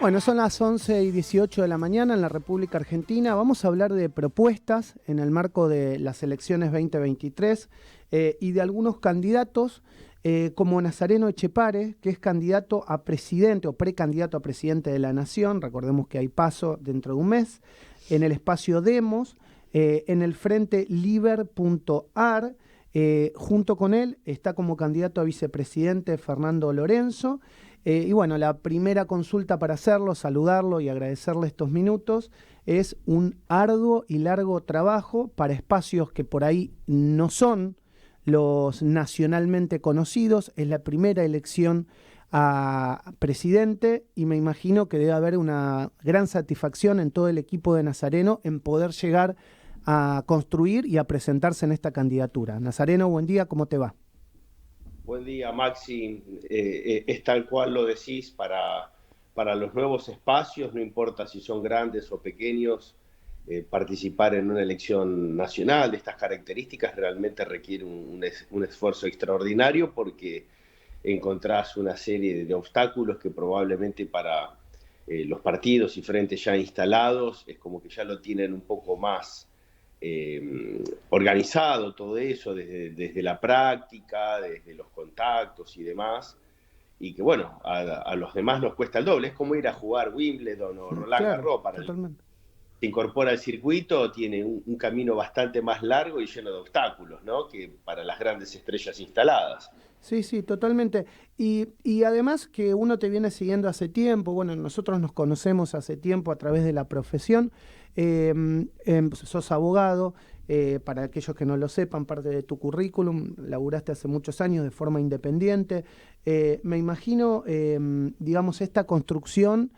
Bueno, son las 11:18 de la mañana en la República Argentina. Vamos a hablar de propuestas en el marco de las elecciones 2023 y de algunos candidatos como Nazareno Echepare, que es candidato a presidente o precandidato a presidente de la Nación. Recordemos que hay paso dentro de un mes. En el espacio Demos, en el frente Liber.ar. Junto con él está como candidato a vicepresidente Fernando Lorenzo. Y bueno, la primera consulta para hacerlo, saludarlo y agradecerle estos minutos, es un arduo y largo trabajo para espacios que por ahí no son los nacionalmente conocidos. Es la primera elección a presidente y me imagino que debe haber una gran satisfacción en todo el equipo de Nazareno en poder llegar a construir y a presentarse en esta candidatura. Nazareno, buen día, ¿cómo te va? Buen día, Maxi. Es tal cual lo decís, para los nuevos espacios, no importa si son grandes o pequeños, participar en una elección nacional de estas características realmente requiere un esfuerzo extraordinario porque encontrás una serie de obstáculos que probablemente para los partidos y frentes ya instalados es como que ya lo tienen un poco más organizado todo eso desde la práctica, desde los contactos y demás, y que bueno, a los demás nos cuesta el doble. Es como ir a jugar Wimbledon o Roland Claro, Garros, para el totalmente. se incorpora al circuito, tiene un camino bastante más largo y lleno de obstáculos, ¿no? Que para las grandes estrellas instaladas. Sí, sí, totalmente. Y además que uno te viene siguiendo hace tiempo, bueno, nosotros nos conocemos hace tiempo a través de la profesión, sos abogado, para aquellos que no lo sepan, parte de tu currículum, laburaste hace muchos años de forma independiente. Me imagino, digamos, esta construcción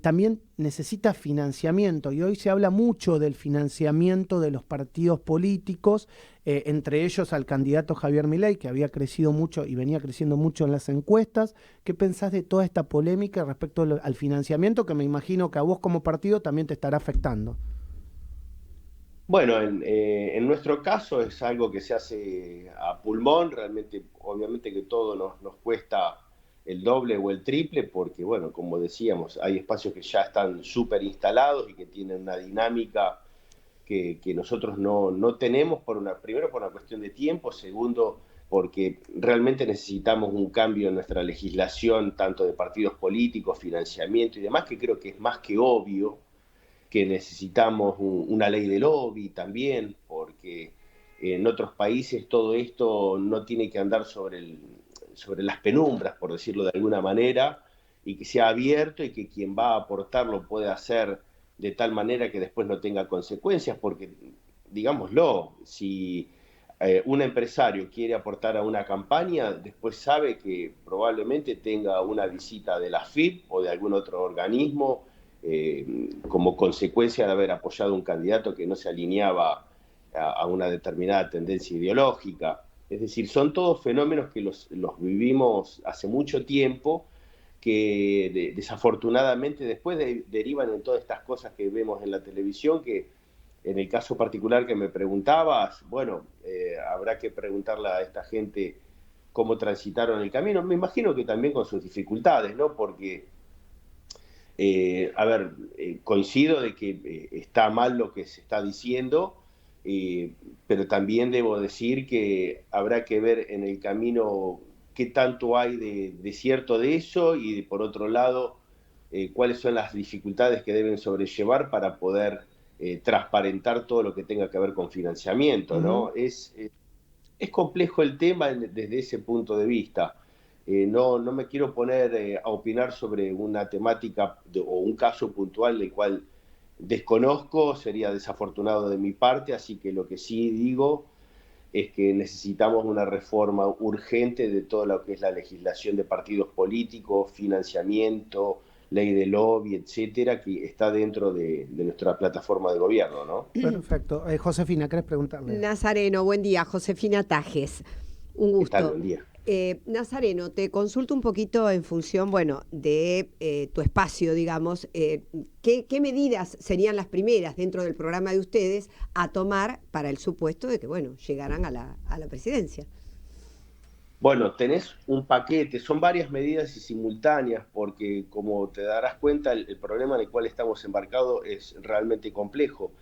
también necesita financiamiento y hoy se habla mucho del financiamiento de los partidos políticos, entre ellos al candidato Javier Milei, que había crecido mucho y venía creciendo mucho en las encuestas. ¿Qué pensás de toda esta polémica respecto al financiamiento, que me imagino que a vos como partido también te estará afectando? Bueno, en nuestro caso es algo que se hace a pulmón, realmente, obviamente que todo nos cuesta el doble o el triple, porque bueno, como decíamos, hay espacios que ya están súper instalados y que tienen una dinámica que nosotros no tenemos, primero por una cuestión de tiempo, segundo porque realmente necesitamos un cambio en nuestra legislación, tanto de partidos políticos, financiamiento y demás, que creo que es más que obvio que necesitamos una ley de lobby también, porque en otros países todo esto no tiene que andar sobre las penumbras, por decirlo de alguna manera, y que sea abierto y que quien va a aportar lo pueda hacer de tal manera que después no tenga consecuencias, porque, digámoslo, si un empresario quiere aportar a una campaña, después sabe que probablemente tenga una visita de la FIP o de algún otro organismo como consecuencia de haber apoyado un candidato que no se alineaba a una determinada tendencia ideológica. Es decir, son todos fenómenos que los vivimos hace mucho tiempo, que desafortunadamente después derivan en todas estas cosas que vemos en la televisión, que en el caso particular que me preguntabas, bueno, habrá que preguntarle a esta gente cómo transitaron el camino. Me imagino que también con sus dificultades, ¿no? Porque a ver, coincido de que está mal lo que se está diciendo, pero también debo decir que habrá que ver en el camino qué tanto hay de cierto de eso y por otro lado, cuáles son las dificultades que deben sobrellevar para poder transparentar todo lo que tenga que ver con financiamiento, Ujú. ¿no? Es complejo el tema desde ese punto de vista. No me quiero poner a opinar sobre una temática o un caso puntual del cual desconozco, sería desafortunado de mi parte, así que lo que sí digo es que necesitamos una reforma urgente de todo lo que es la legislación de partidos políticos, financiamiento, ley de lobby, etcétera, que está dentro de nuestra plataforma de gobierno, ¿no? Perfecto. Josefina, ¿querés preguntarle? Nazareno, buen día. Josefina Tajes, un ¿Qué tal? gusto. Buen día. Nazareno, te consulto un poquito en función, bueno, de tu espacio, digamos. ¿Qué medidas serían las primeras dentro del programa de ustedes a tomar para el supuesto de que, bueno, llegaran a la presidencia? Bueno, tenés un paquete, son varias medidas y simultáneas, porque como te darás cuenta, el problema en el cual estamos embarcados es realmente complejo.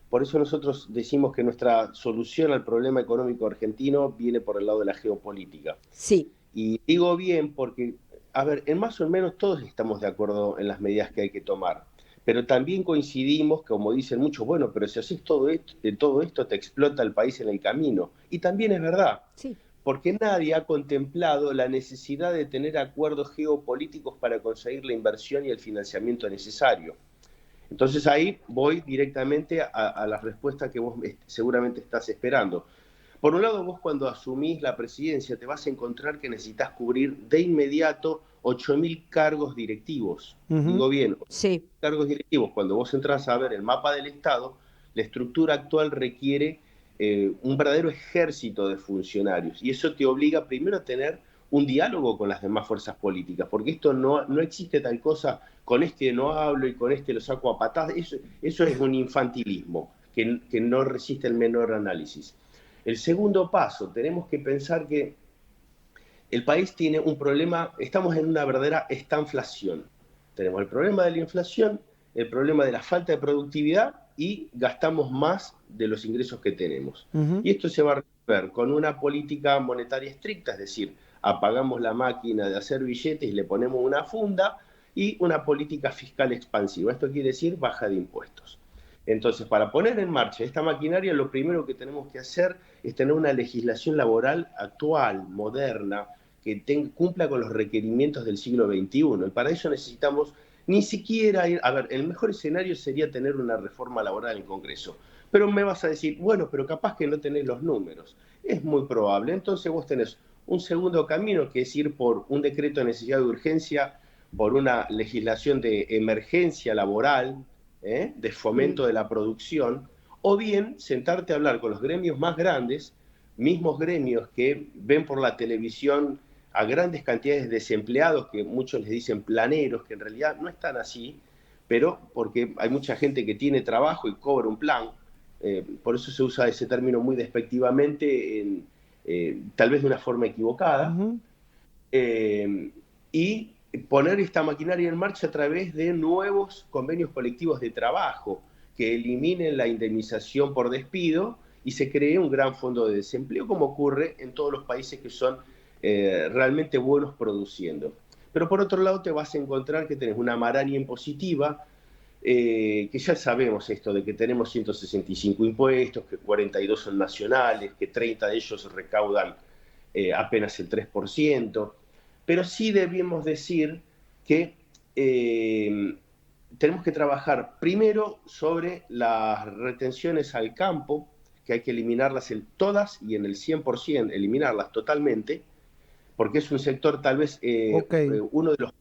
Por eso nosotros decimos que nuestra solución al problema económico argentino viene por el lado de la geopolítica. Sí, Y digo bien porque, a ver, en más o menos todos estamos de acuerdo en las medidas que hay que tomar, pero también coincidimos, como dicen muchos, bueno, pero si haces todo esto te explota el país en el camino. Y también es verdad, sí. porque nadie ha contemplado la necesidad de tener acuerdos geopolíticos para conseguir la inversión y el financiamiento necesario. Entonces ahí voy directamente a la respuesta que vos seguramente estás esperando. Por un lado, vos cuando asumís la presidencia te vas a encontrar que necesitas cubrir de inmediato 8.000 cargos directivos. Ujú. Digo bien, Sí, cargos directivos. Cuando vos entras a ver el mapa del Estado, la estructura actual requiere un verdadero ejército de funcionarios. Y eso te obliga primero a tener un diálogo con las demás fuerzas políticas, porque esto no existe tal cosa, con este no hablo y con este lo saco a patadas. Eso es un infantilismo que no resiste el menor análisis. El segundo paso, tenemos que pensar que el país tiene un problema, estamos en una verdadera estanflación. Tenemos el problema de la inflación, el problema de la falta de productividad y gastamos más de los ingresos que tenemos. Ujú. Y esto se va a resolver con una política monetaria estricta, es decir, apagamos la máquina de hacer billetes y le ponemos una funda, y una política fiscal expansiva. Esto quiere decir baja de impuestos. Entonces, para poner en marcha esta maquinaria, lo primero que tenemos que hacer es tener una legislación laboral actual, moderna, que cumpla con los requerimientos del siglo XXI. Y para eso necesitamos ni siquiera ir, a ver, el mejor escenario sería tener una reforma laboral en el Congreso. Pero me vas a decir, bueno, pero capaz que no tenés los números. Es muy probable. Entonces vos tenés un segundo camino, que es ir por un decreto de necesidad de urgencia, por una legislación de emergencia laboral, de mm, fomento de la producción, o bien sentarte a hablar con los gremios más grandes, mismos gremios que ven por la televisión a grandes cantidades de desempleados, que muchos les dicen planeros, que en realidad no están así, pero porque hay mucha gente que tiene trabajo y cobra un plan. Por eso se usa ese término muy despectivamente, tal vez de una forma equivocada, Ujú. eh, y poner esta maquinaria en marcha a través de nuevos convenios colectivos de trabajo que eliminen la indemnización por despido y se cree un gran fondo de desempleo, como ocurre en todos los países que son realmente buenos produciendo. Pero por otro lado te vas a encontrar que tenés una maraña impositiva, que ya sabemos esto de que tenemos 165 impuestos, que 42 son nacionales, que 30 de ellos recaudan apenas el 3%, pero sí debemos decir que tenemos que trabajar primero sobre las retenciones al campo, que hay que eliminarlas en todas y en el 100%, eliminarlas totalmente, porque es un sector tal vez Ok. uno de los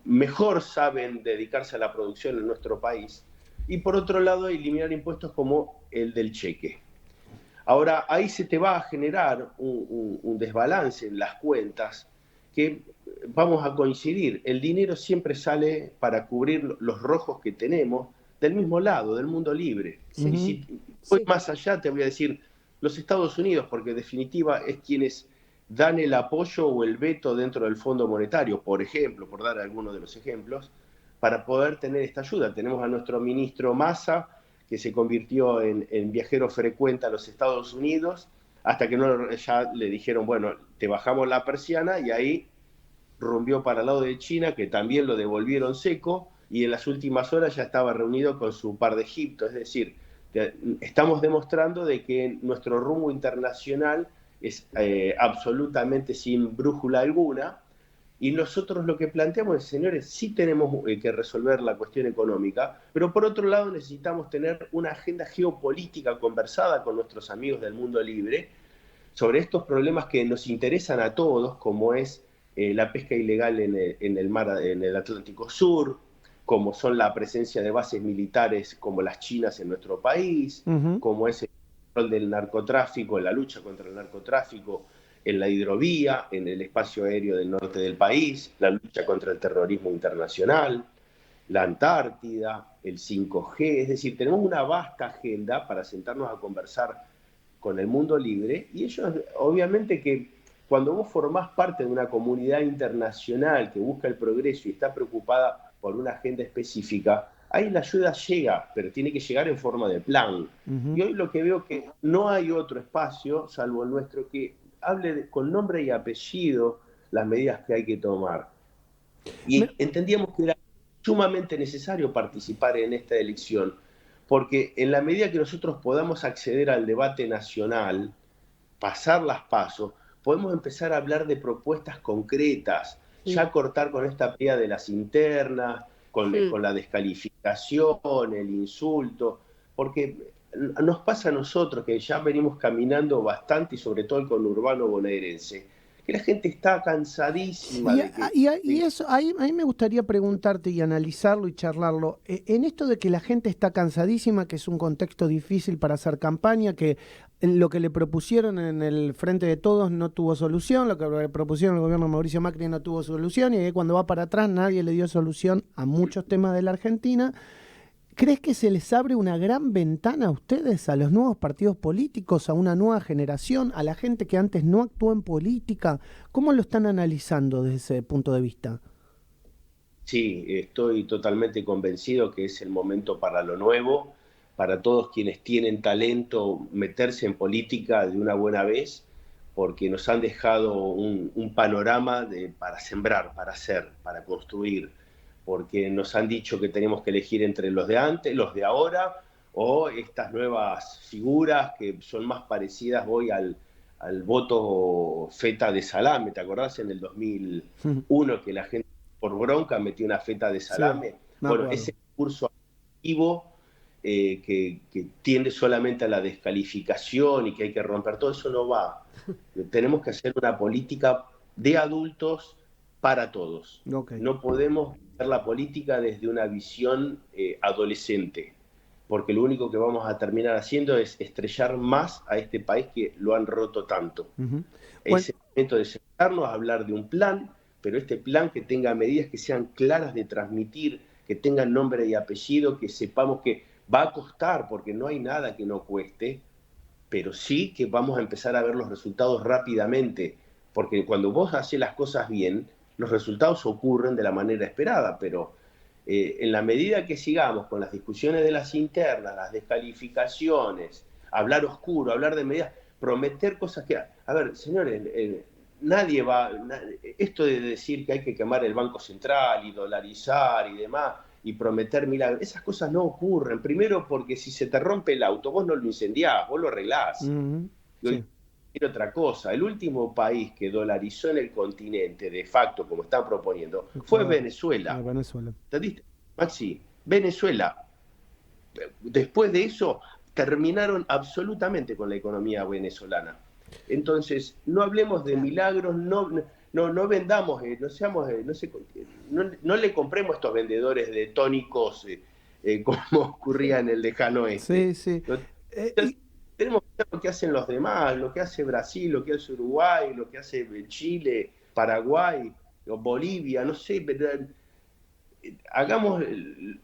mejor saben dedicarse a la producción en nuestro país, y por otro lado eliminar impuestos como el del cheque. Ahora, ahí se te va a generar un desbalance en las cuentas que vamos a coincidir. El dinero siempre sale para cubrir los rojos que tenemos del mismo lado, del mundo libre. Y sí, Ujú. si voy sí, más allá, te voy a decir los Estados Unidos, porque en definitiva es quienes dan el apoyo o el veto dentro del Fondo Monetario, por ejemplo, por dar algunos de los ejemplos, para poder tener esta ayuda. Tenemos a nuestro ministro Massa, que se convirtió en viajero frecuente a los Estados Unidos, hasta que no, ya le dijeron, bueno, te bajamos la persiana, y ahí rumbió para el lado de China, que también lo devolvieron seco, y en las últimas horas ya estaba reunido con su par de Egipto. Es decir, estamos demostrando de que nuestro rumbo internacional es absolutamente sin brújula alguna, y nosotros lo que planteamos es, señores, sí tenemos que resolver la cuestión económica, pero por otro lado necesitamos tener una agenda geopolítica conversada con nuestros amigos del mundo libre sobre estos problemas que nos interesan a todos, como es la pesca ilegal en el mar, en el Atlántico Sur, como son la presencia de bases militares como las chinas en nuestro país, Ujú. como es el control del narcotráfico, la lucha contra el narcotráfico en la hidrovía, en el espacio aéreo del norte del país, la lucha contra el terrorismo internacional, la Antártida, el 5G. Es decir, tenemos una vasta agenda para sentarnos a conversar con el mundo libre, y ellos obviamente que cuando vos formás parte de una comunidad internacional que busca el progreso y está preocupada por una agenda específica, ahí la ayuda llega, pero tiene que llegar en forma de plan. Y hoy lo que veo que no hay otro espacio, salvo el nuestro, que hable con nombre y apellido las medidas que hay que tomar. Y entendíamos que era sumamente necesario participar en esta elección, porque en la medida que nosotros podamos acceder al debate nacional, pasar las pasos, podemos empezar a hablar de propuestas concretas, ya cortar con esta pelea de las internas, con la descalificación, el insulto, porque nos pasa a nosotros que ya venimos caminando bastante, y sobre todo el conurbano bonaerense, que la gente está cansadísima de que... Y eso, ahí me gustaría preguntarte y analizarlo y charlarlo. En esto de que la gente está cansadísima, que es un contexto difícil para hacer campaña, que lo que le propusieron en el Frente de Todos no tuvo solución, lo que le propusieron al gobierno de Mauricio Macri no tuvo solución, y cuando va para atrás nadie le dio solución a muchos temas de la Argentina. ¿Crees que se les abre una gran ventana a ustedes, a los nuevos partidos políticos, a una nueva generación, a la gente que antes no actuó en política? ¿Cómo lo están analizando desde ese punto de vista? Sí, estoy totalmente convencido que es el momento para lo nuevo, para todos quienes tienen talento, meterse en política de una buena vez, porque nos han dejado un panorama para sembrar, para hacer, para construir, porque nos han dicho que tenemos que elegir entre los de antes, los de ahora, o estas nuevas figuras que son más parecidas hoy al voto feta de salame. ¿Te acordás en el 2001 que la gente por bronca metió una feta de salame? Sí, Bueno, ese discurso activo que tiende solamente a la descalificación y que hay que romper todo eso no va. Tenemos que hacer una política de adultos para todos. Okay. No podemos hacer la política desde una visión adolescente, porque lo único que vamos a terminar haciendo es estrellar más a este país que lo han roto tanto. Es el momento de sentarnos a hablar de un plan, pero este plan que tenga medidas que sean claras de transmitir, que tengan nombre y apellido, que sepamos que va a costar, porque no hay nada que no cueste, pero sí que vamos a empezar a ver los resultados rápidamente, porque cuando vos haces las cosas bien, los resultados ocurren de la manera esperada, pero en la medida que sigamos con las discusiones de las internas, las descalificaciones, hablar oscuro, hablar de medidas, prometer cosas que... A ver, señores, nadie va... Esto de decir que hay que quemar el Banco Central y dolarizar y demás, y prometer milagros, esas cosas no ocurren. Primero porque si se te rompe el auto, vos no lo incendiás, vos lo arreglás. Sí. Y otra cosa, el último país que dolarizó en el continente, de facto, como están proponiendo, fue Venezuela. Venezuela. ¿Entendiste, Maxi? Venezuela. Después de eso, terminaron absolutamente con la economía venezolana. Entonces, no hablemos de milagros, no vendamos, no le compremos a estos vendedores de tónicos como ocurría en el lejano oeste. Sí. Tenemos que ver lo que hacen los demás, lo que hace Brasil, lo que hace Uruguay, lo que hace Chile, Paraguay, Bolivia, no sé, hagamos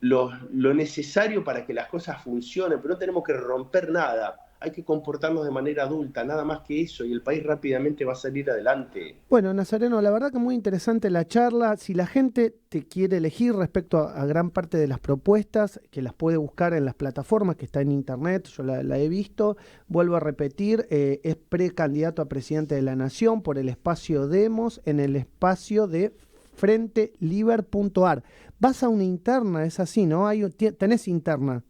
lo necesario para que las cosas funcionen, pero no tenemos que romper nada. Hay que comportarnos de manera adulta, nada más que eso, y el país rápidamente va a salir adelante. Bueno, Nazareno, la verdad que muy interesante la charla. Si la gente te quiere elegir respecto a gran parte de las propuestas, que las puede buscar en las plataformas, que está en internet, yo la he visto, vuelvo a repetir, es precandidato a presidente de la Nación por el espacio Demos, en el espacio de FrenteLiber.ar. Vas a una interna, es así, ¿no? ¿Tenés interna?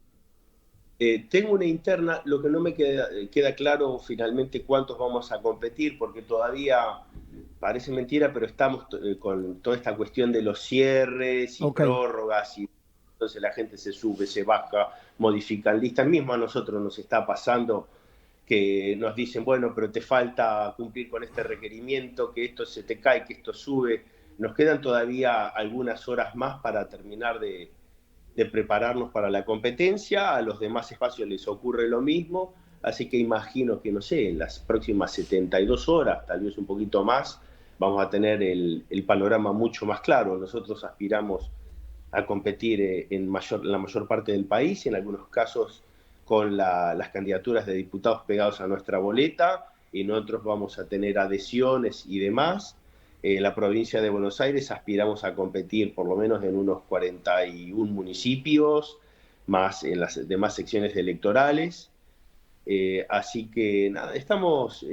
Tengo una interna, lo que no me queda claro finalmente cuántos vamos a competir, porque todavía parece mentira, pero estamos con toda esta cuestión de los cierres y prórrogas, y entonces la gente se sube, se baja, modifican listas. Mismo a nosotros nos está pasando que nos dicen, bueno, pero te falta cumplir con este requerimiento, que esto se te cae, que esto sube. Nos quedan todavía algunas horas más para terminar de prepararnos para la competencia. A los demás espacios les ocurre lo mismo, así que imagino que, no sé, en las próximas 72 horas, tal vez un poquito más, vamos a tener el panorama mucho más claro. Nosotros aspiramos a competir en la mayor parte del país, en algunos casos con las candidaturas de diputados pegados a nuestra boleta, en otros vamos a tener adhesiones y demás. La provincia de Buenos Aires aspiramos a competir por lo menos en unos 41 municipios, más en las demás secciones electorales. Así que nada, estamos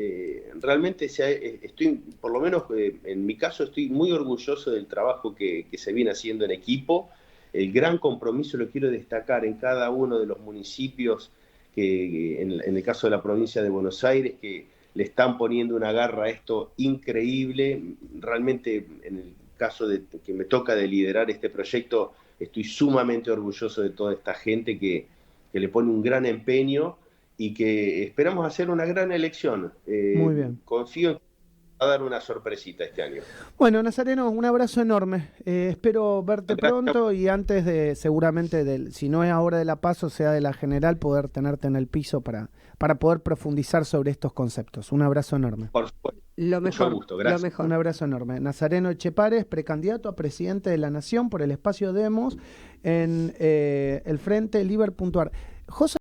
realmente, estoy, por lo menos en mi caso, estoy muy orgulloso del trabajo que se viene haciendo en equipo. El gran compromiso lo quiero destacar en cada uno de los municipios, que en el caso de la provincia de Buenos Aires, que le están poniendo una garra a esto increíble. Realmente, en el caso de que me toca de liderar este proyecto, estoy sumamente orgulloso de toda esta gente que le pone un gran empeño y que esperamos hacer una gran elección. Muy bien. Confío en que va a dar una sorpresita este año. Bueno, Nazareno, un abrazo enorme. Espero verte pronto y antes de, seguramente, si no es ahora de la PASO, sea de la general, poder tenerte en el piso para poder profundizar sobre estos conceptos. Un abrazo enorme. Por supuesto. Lo mejor, mucho gusto, gracias. Lo mejor. Un abrazo enorme. Nazareno Etxepare, precandidato a presidente de la Nación por el espacio Demos en el Frente Liber.ar.